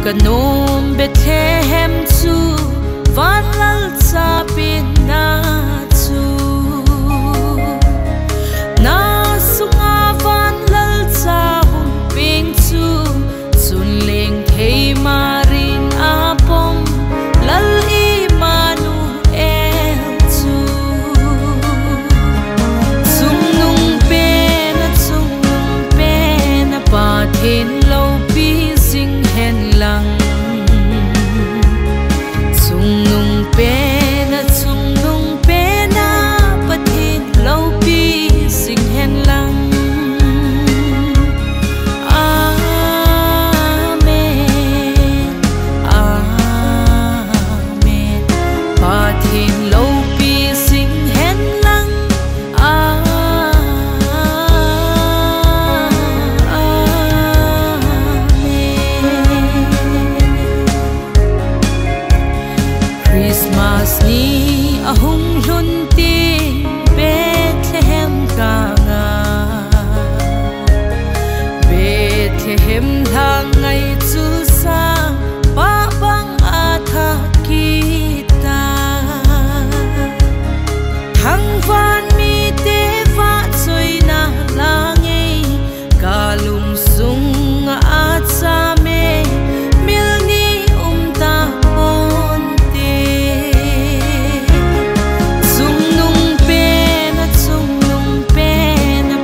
Kanom Bethlehem chu van lal cha pin na chu na sunga van lal cha hum ping chu chun leng thei marin apom lal Emmanuel chu chung nung pe na pa thin lo pi sing hen lang chung nung pe na pathin lo pi sing hen lang amen amen pathin lo pi sing hen lang Christmas ni ahung lun tin Bethlehem ka nga Bethlehem lang ngay tulsa babang atha kita thang van mi te va choi na langei kalum sung at sa me milni umta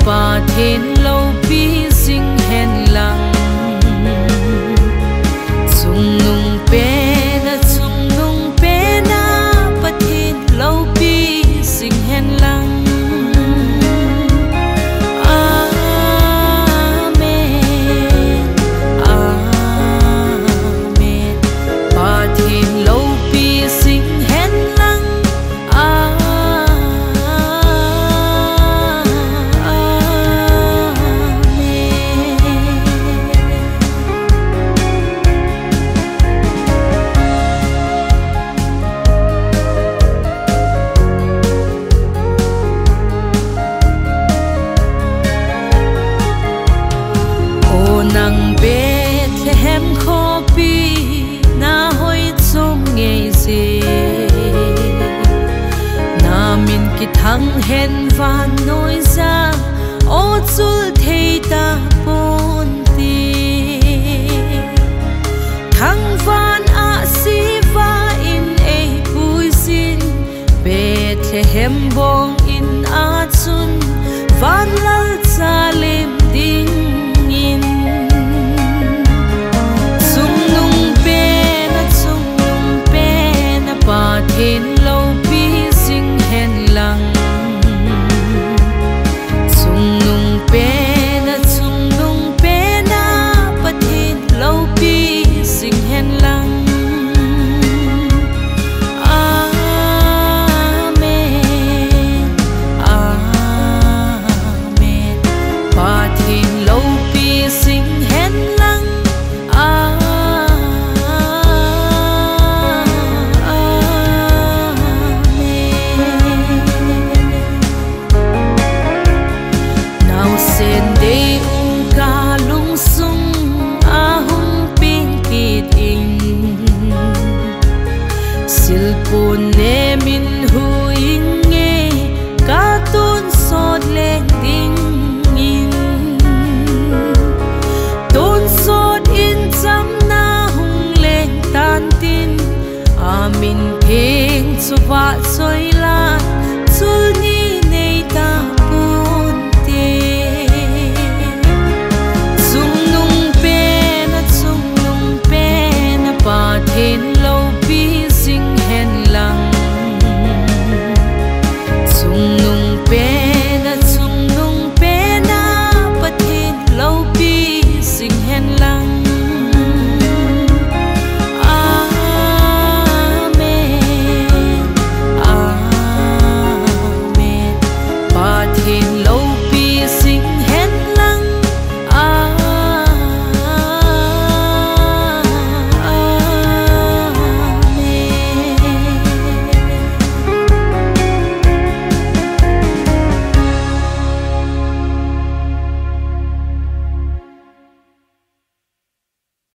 Pathin lo pi sing hen lang chung nung pe na pathin lo pi sing hen lang amen amen pathin lo pi sing hen lang nang Bethlehem kho pi na hoi chung ngei si na min ki thang hen van noi za o chul thei ta pon ti thang van a si va in e pui sin Bethlehem bong in a chun van lal cha lim ding pathin lo pi sing hen lang chung nung pe na pathin lo pi sing hen lang amen amen pathin lo pi sing hen lang silpun ne min huing nge katun sot leng ding in ton sot in cham na hung leng tan tin amin pheng chuwa choi